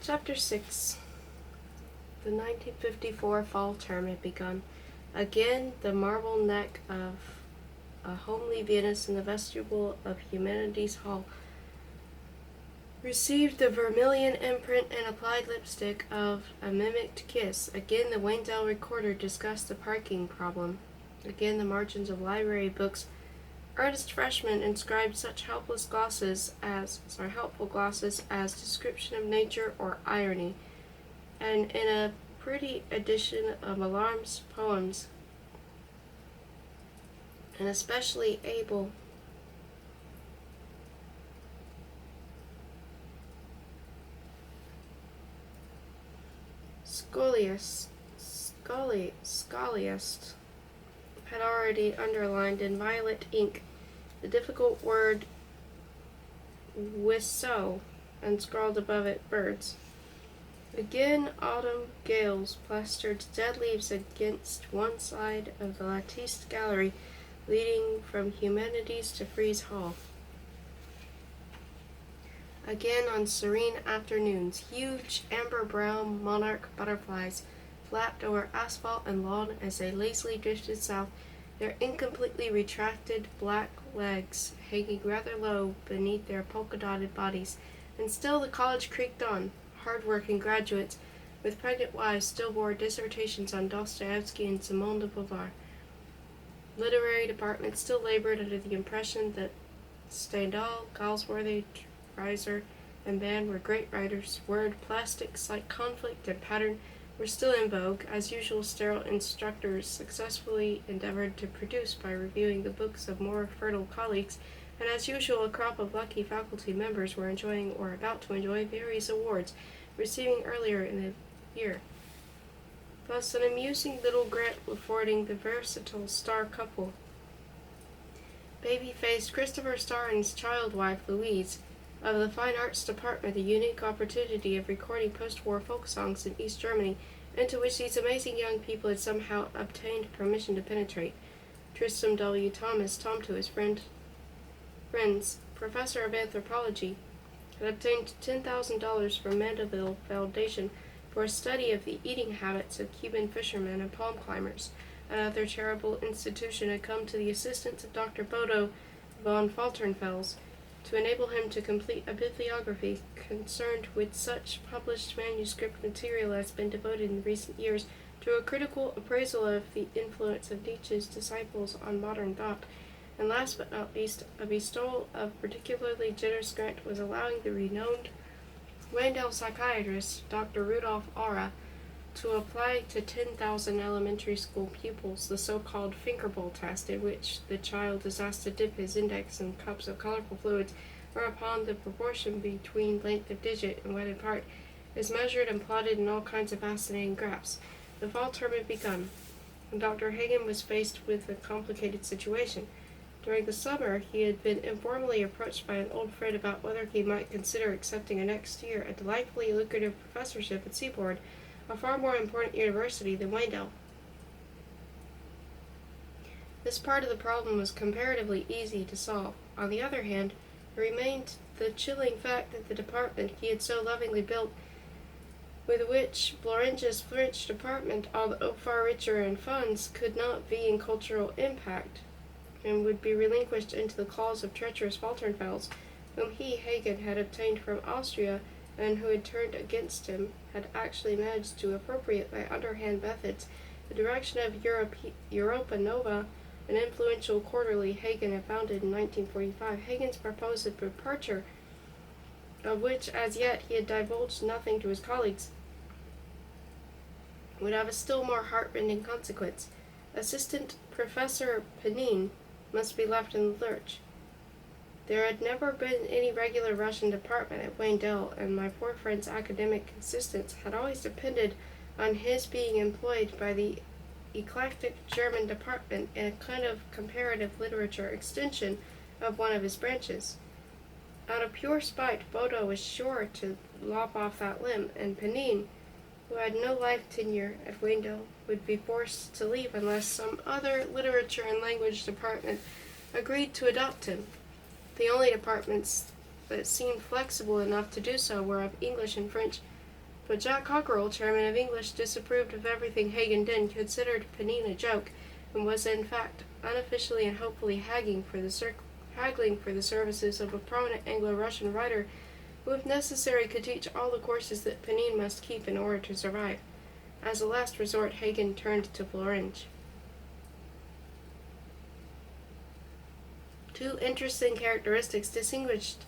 Chapter 6. The 1954 fall term had begun. Again, the marble neck of a homely Venus in the vestibule of Humanities Hall received the vermilion imprint and applied lipstick of a mimicked kiss. Again, the Wayndale recorder discussed the parking problem. Again, the margins of library books. Earnest freshmen inscribed such helpful glosses as description of nature or irony, and in a pretty edition of Alarm's poems, an especially able scholiast had already underlined in violet ink the difficult word "whissow" and scrawled above it birds. Again, autumn gales plastered dead leaves against one side of the latticed gallery leading from Humanities to Frieze Hall. Again, on serene afternoons, huge amber-brown monarch butterflies flapped over asphalt and lawn as they lazily drifted south, their incompletely retracted black legs hanging rather low beneath their polka-dotted bodies. And still the college creaked on. Hard-working graduates with pregnant wives still bore dissertations on Dostoevsky and Simone de Beauvoir. Literary departments still labored under the impression that Stendhal, Galsworthy, Reiser, and Mann were great writers. Word plastics like conflict and pattern were still in vogue. As usual, sterile instructors successfully endeavored to produce by reviewing the books of more fertile colleagues, and as usual, a crop of lucky faculty members were enjoying or about to enjoy various awards receiving earlier in the year. Thus, an amusing little grant affording the versatile star couple, baby-faced Christopher Starr and his child wife Louise, of the Fine Arts Department, the unique opportunity of recording post-war folk songs in East Germany, into which these amazing young people had somehow obtained permission to penetrate. Tristram W. Thomas, Tom to his friends, professor of anthropology, had obtained $10,000 from Mandeville Foundation for a study of the eating habits of Cuban fishermen and palm climbers. Another charitable institution had come to the assistance of Dr. Bodo von Falternfels to enable him to complete a bibliography concerned with such published manuscript material as has been devoted in recent years to a critical appraisal of the influence of Nietzsche's disciples on modern thought. And last but not least, a bestowal of particularly generous grant was allowing the renowned Wayndale psychiatrist, Dr. Rudolf Aura, to apply to 10,000 elementary school pupils the so-called fingerbowl test, in which the child is asked to dip his index in cups of colorful fluids, whereupon the proportion between length of digit and wetted part is measured and plotted in all kinds of fascinating graphs. The fall term had begun, and Dr. Hagen was faced with a complicated situation. During the summer, he had been informally approached by an old friend about whether he might consider accepting next year a delightfully lucrative professorship at Seaboard, a far more important university than Wayndale. This part of the problem was comparatively easy to solve. On the other hand, there remained the chilling fact that the department he had so lovingly built, with which Florenge's French department, although far richer in funds, could not be in cultural impact, and would be relinquished into the claws of treacherous Falternfels, whom he, Hagen, had obtained from Austria, and who had turned against him, had actually managed to appropriate by underhand methods the direction of Europa Nova, an influential quarterly Hagen had founded in 1945. Hagen's proposed departure, of which as yet he had divulged nothing to his colleagues, would have a still more heartrending consequence. Assistant Professor Pnin must be left in the lurch. There had never been any regular Russian department at Wayndale, and my poor friend's academic existence had always depended on his being employed by the eclectic German department in a kind of comparative literature extension of one of his branches. Out of pure spite, Bodo was sure to lop off that limb, and Pnin, who had no life tenure at Wayndale, would be forced to leave unless some other literature and language department agreed to adopt him. The only departments that seemed flexible enough to do so were of English and French, But Jack Cockerell, chairman of English, disapproved of everything Hagen did, considered Pnin a joke, and was in fact unofficially and hopefully haggling for the services of a prominent Anglo-Russian writer who, if necessary, could teach all the courses that Pnin must keep in order to survive. As a last resort, Hagen turned to Florange. Two interesting characteristics distinguished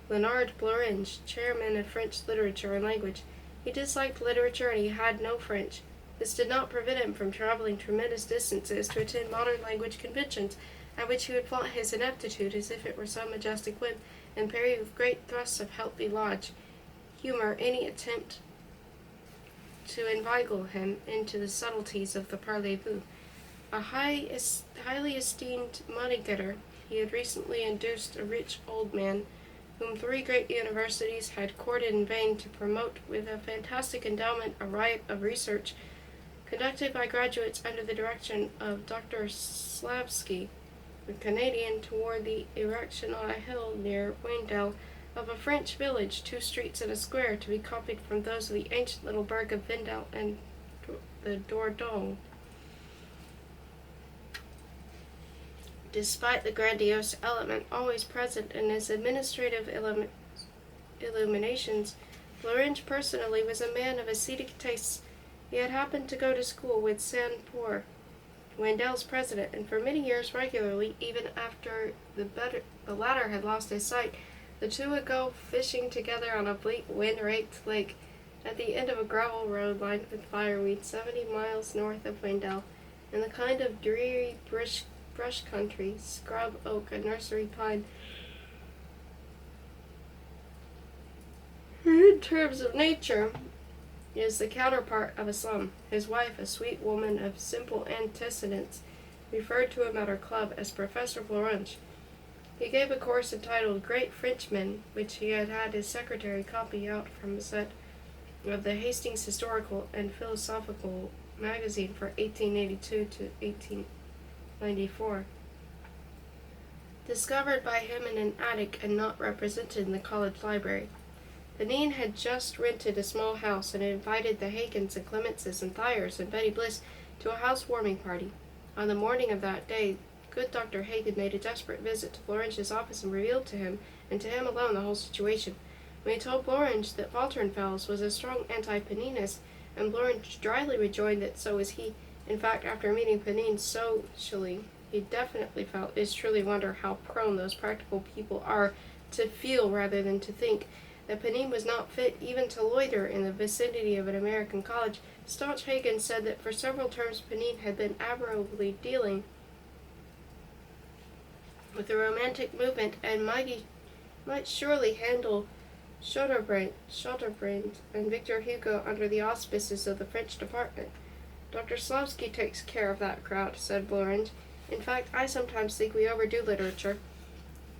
Leonard Florange, chairman of French literature and language. He disliked literature and he had no French. This did not prevent him from traveling tremendous distances to attend modern language conventions, at which he would flaunt his ineptitude as if it were some majestic whim, and parry with great thrusts of healthy humor any attempt to inveigle him into the subtleties of the parlez-vous. A highly esteemed money-getter, he had recently induced a rich old man, whom 3 great universities had courted in vain, to promote with a fantastic endowment a riot of research conducted by graduates under the direction of Dr. Slavsky, a Canadian, toward the erection on a hill near Wendell of a French village, 2 streets and a square, to be copied from those of the ancient little burg of Wendell and the Dordogne. Despite the grandiose element always present in his administrative illuminations, Florange personally was a man of ascetic tastes. He had happened to go to school with Saint-Pour, Wendell's president, and for many years regularly, even after the latter had lost his sight, the two would go fishing together on a bleak, wind-raked lake at the end of a gravel road lined with fireweed 70 miles north of Wendell, in the kind of dreary brush country, scrub oak and nursery pine. In terms of nature, is the counterpart of a slum. His wife, a sweet woman of simple antecedents, referred to him at her club as Professor Florange. He gave a course entitled Great Frenchmen, which he had his secretary copy out from a set of the Hastings Historical and Philosophical magazine for 1882 to 1894. Discovered by him in an attic and not represented in the college library. Pnin had just rented a small house and invited the Hagens and Clemenses and Thyers and Betty Bliss to a housewarming party. On the morning of that day, good Dr. Hagen made a desperate visit to Florange's office and revealed to him, and to him alone, the whole situation. When he told Florange that Walternfels was a strong anti-Pninist, and Florange dryly rejoined that so was he. In fact, after meeting Pnin socially, he definitely felt it is truly wonder how prone those practical people are to feel rather than to think. That Pnin was not fit even to loiter in the vicinity of an American college. Staunch Hagen said that for several terms Pnin had been admirably dealing with the romantic movement and might surely handle Schotterbrand and Victor Hugo under the auspices of the French department. Dr. Slavsky takes care of that crowd, said Florange. In fact, I sometimes think we overdo literature.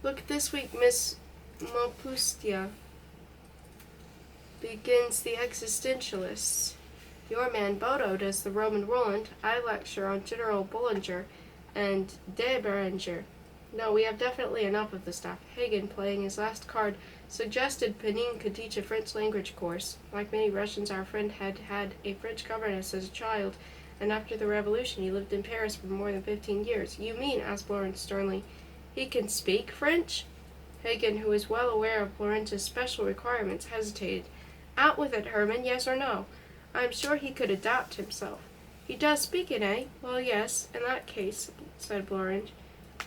Look, this week Miss Maupustian begins the existentialists. Your man Bodo does the Roman Roland. I lecture on General Bullinger and de Beranger. No, we have definitely enough of the stuff. Hagen, playing his last card, suggested Pnin could teach a French language course. Like many Russians, our friend had had a French governess as a child, and after the Revolution he lived in Paris for more than 15 years. You mean, asked Florence sternly, he can speak French? Hagen, who was well aware of Florence's special requirements, hesitated. Out with it, Herman, yes or no? I am sure he could adapt himself. He does speak it, eh? Well, yes, in that case, said Florange.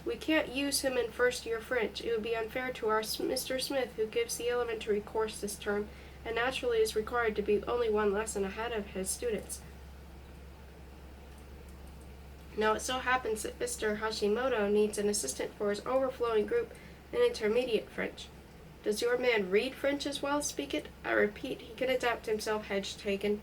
We can't use him in first-year French. It would be unfair to our Mr. Smith, who gives the elementary course this term, and naturally is required to be only one lesson ahead of his students. Now it so happens that Mr. Hashimoto needs an assistant for his overflowing group in intermediate French. Does your man read French as well as speak it? I repeat, he can adapt himself, hedged Hagen.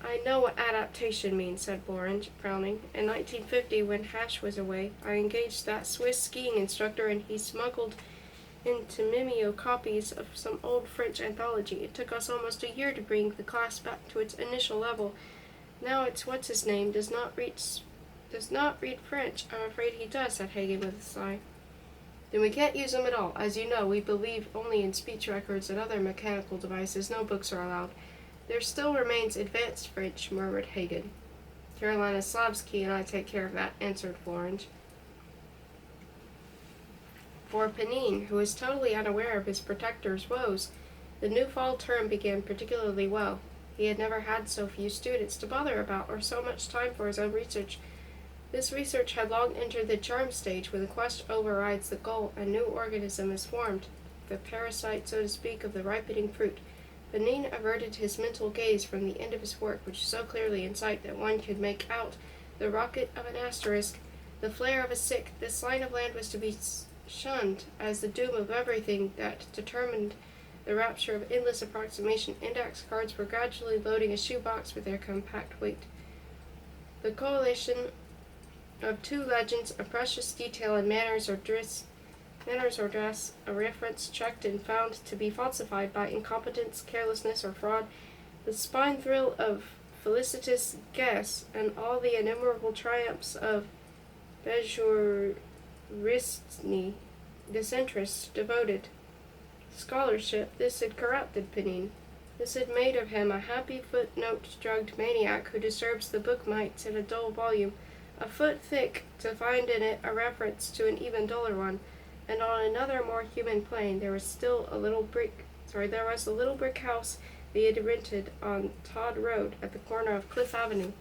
I know what adaptation means, said Florange, frowning. In 1950, when Hash was away, I engaged that Swiss skiing instructor, and he smuggled into Mimeo copies of some old French anthology. It took us almost a year to bring the class back to its initial level. Now it's what's-his-name does not read French. I'm afraid he does, said Hagen with a sigh. Then we can't use them at all. As you know, we believe only in speech records and other mechanical devices. No books are allowed. There still remains advanced French, murmured Hagen. Carolina Slavsky and I take care of that, answered Florange. For Pnin, who was totally unaware of his protector's woes, the new fall term began particularly well. He had never had so few students to bother about or so much time for his own research. This research had long entered the charm stage, when the quest overrides the goal, a new organism is formed, the parasite, so to speak, of the ripening fruit. Pnin averted his mental gaze from the end of his work, which was so clearly in sight that one could make out the rocket of an asterisk, the flare of a sick. This line of land was to be shunned as the doom of everything that determined the rapture of endless approximation. Index cards were gradually loading a shoebox with their compact weight. The collation of two legends, a precious detail in manners or dress, a reference checked and found to be falsified by incompetence, carelessness, or fraud, the spine thrill of felicitous guess, and all the innumerable triumphs of Bejouristny, disinterest, devoted scholarship. This had corrupted Pnin. This had made of him a happy footnote-drugged maniac who disturbs the book mites in a dull volume, a foot thick, to find in it a reference to an even duller one. And on another more human plane there was a little brick house they had rented on Todd Road at the corner of Cliff Avenue.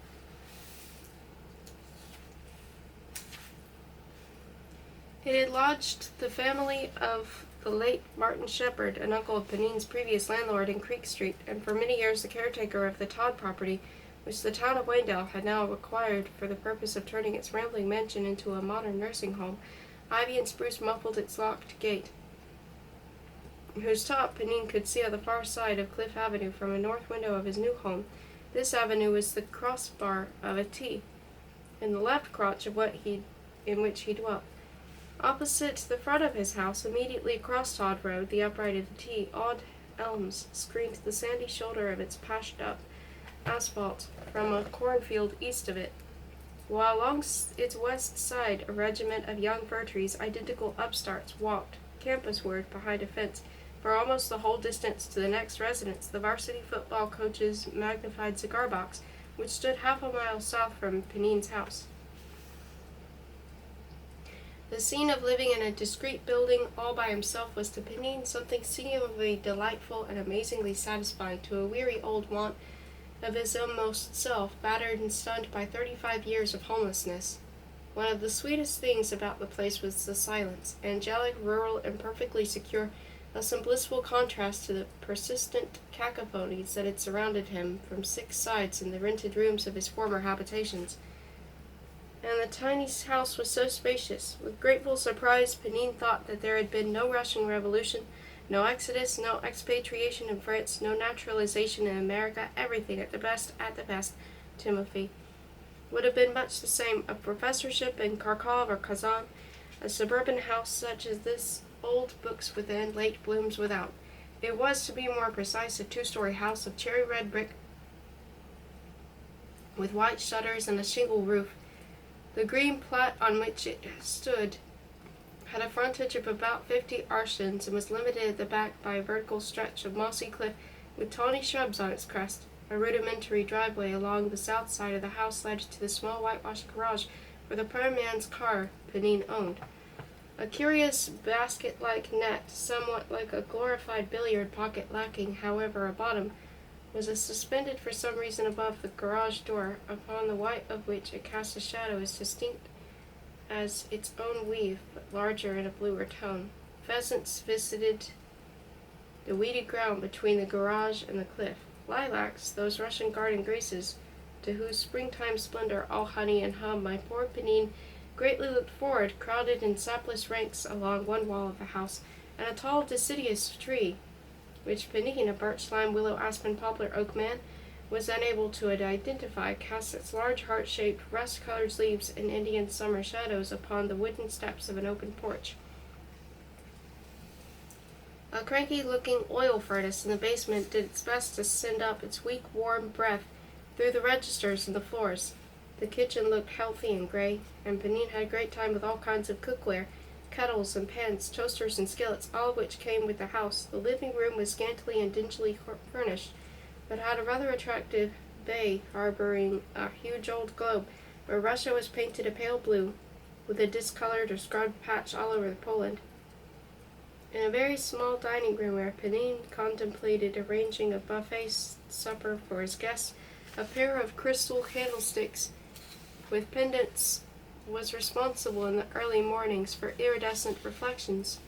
It had lodged the family of the late Martin Shepherd, an uncle of Pnin's previous landlord in Creek Street, and for many years the caretaker of the Todd property, which the town of Waynedale had now acquired for the purpose of turning its rambling mansion into a modern nursing home. Ivy and spruce muffled its locked gate, whose top Pnin could see on the far side of Cliff Avenue from a north window of his new home. This avenue was the crossbar of a T, in the left crotch of in which he dwelt. Opposite the front of his house, immediately across Todd Road, the upright of the T, odd elms screened the sandy shoulder of its patched-up asphalt from a cornfield east of it, while along its west side a regiment of young fir trees, identical upstarts, walked, campusward, behind a fence, for almost the whole distance to the next residence, the varsity football coach's magnified cigar box, which stood half a mile south from Pnin's house. The scene of living in a discreet building all by himself was to Pnin something singularly delightful and amazingly satisfying, to a weary old want of his inmost self, battered and stunned by 35 years of homelessness. One of the sweetest things about the place was the silence, angelic, rural, and perfectly secure, thus in blissful contrast to the persistent cacophonies that had surrounded him from 6 sides in the rented rooms of his former habitations. And the tiny house was so spacious. With grateful surprise, Pnin thought that there had been no Russian Revolution, no exodus, no expatriation in France, no naturalization in America. Everything at the best, Timothy, would have been much the same. A professorship in Kharkov or Kazan, a suburban house such as this, old books within, late blooms without. It was, to be more precise, a 2-story house of cherry red brick with white shutters and a shingle roof. The green plat on which it stood had a frontage of about 50 arshins and was limited at the back by a vertical stretch of mossy cliff with tawny shrubs on its crest. A rudimentary driveway along the south side of the house led to the small whitewashed garage where the poor man's car Pnin owned. A curious basket-like net, somewhat like a glorified billiard pocket, lacking, however, a bottom, was suspended for some reason above the garage door, upon the white of which it cast a shadow as distinct as its own weave, but larger in a bluer tone. Pheasants visited the weedy ground between the garage and the cliff. Lilacs, those Russian garden graces, to whose springtime splendor all honey and hum, my poor Pnin greatly looked forward, crowded in sapless ranks along one wall of the house, and a tall deciduous tree, which Pnin, a birch, lime, willow, aspen, poplar, oak man, was unable to identify, cast its large heart-shaped, rust-colored leaves in Indian summer shadows upon the wooden steps of an open porch. A cranky-looking oil furnace in the basement did its best to send up its weak, warm breath through the registers and the floors. The kitchen looked healthy and gray, and Pnin had a great time with all kinds of cookware, kettles and pans, toasters and skillets, all of which came with the house. The living room was scantily and dingily furnished. but had a rather attractive bay harboring a huge old globe, where Russia was painted a pale blue, with a discolored or scrubbed patch all over Poland. In a very small dining room where Pnin contemplated arranging a buffet supper for his guests, a pair of crystal candlesticks with pendants was responsible in the early mornings for iridescent reflections,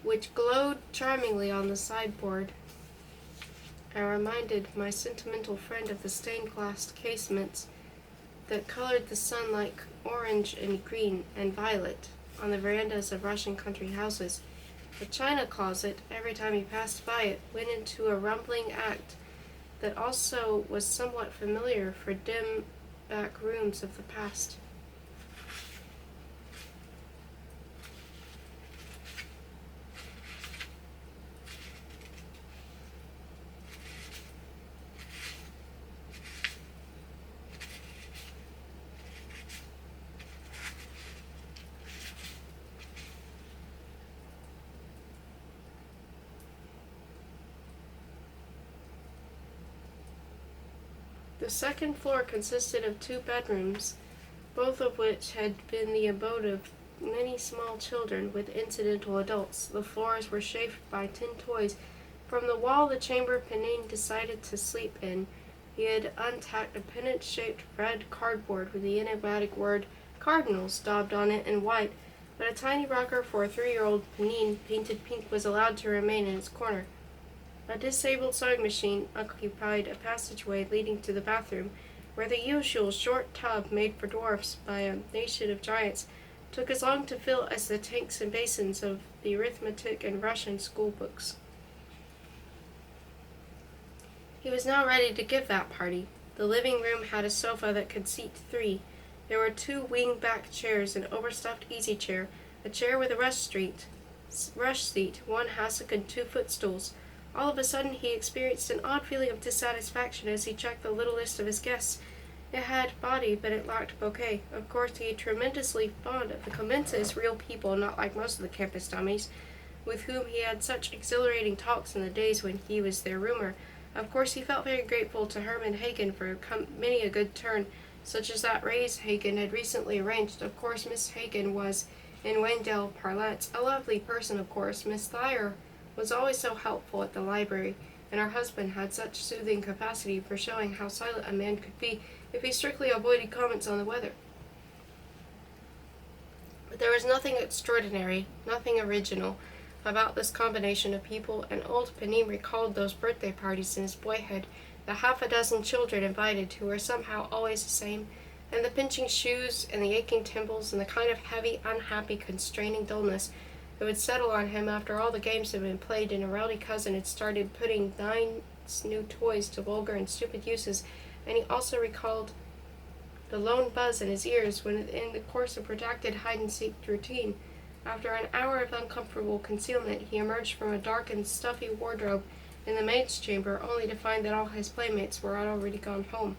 which glowed charmingly on the sideboard, and reminded my sentimental friend of the stained-glass casements that colored the sun like orange and green and violet on the verandas of Russian country houses. The china closet, every time he passed by it, went into a rumbling act that also was somewhat familiar for dim back rooms of the past. The second floor consisted of 2 bedrooms, both of which had been the abode of many small children with incidental adults. The floors were shaped by tin toys. From the wall of the chamber Pnin decided to sleep in, he had untacked a pennant-shaped red cardboard with the enigmatic word "Cardinals" daubed on it in white, but a tiny rocker for a 3-year-old Pnin painted pink was allowed to remain in its corner. A disabled sewing machine occupied a passageway leading to the bathroom, where the usual short tub made for dwarfs by a nation of giants took as long to fill as the tanks and basins of the arithmetic and Russian school books. He was now ready to give that party. The living room had a sofa that could seat 3. There were 2 wing-back chairs, an overstuffed easy chair, a chair with a rush seat, 1 hassock, and 2 footstools. All of a sudden he experienced an odd feeling of dissatisfaction as he checked the little list of his guests. It had body, but it lacked bouquet. Of course, he was tremendously fond of the Commences, real people, not like most of the campus dummies, with whom he had such exhilarating talks in the days when he was their roomer. Of course, he felt very grateful to Herman Hagen for many a good turn, such as that raise Hagen had recently arranged. Of course, Miss Hagen was, in Wendell parlance, a lovely person. Of course, Miss Thayer was always so helpful at the library, and her husband had such soothing capacity for showing how silent a man could be if he strictly avoided comments on the weather. But there was nothing extraordinary, nothing original, about this combination of people, and old Pnin recalled those birthday parties in his boyhood, the 6 children invited who were somehow always the same, and the pinching shoes and the aching temples and the kind of heavy, unhappy, constraining dullness that would settle on him after all the games had been played and a rowdy cousin had started putting 9 new toys to vulgar and stupid uses, and he also recalled the lone buzz in his ears when, in the course of protracted hide-and-seek routine, after an hour of uncomfortable concealment, he emerged from a dark and stuffy wardrobe in the maid's chamber, only to find that all his playmates were already gone home.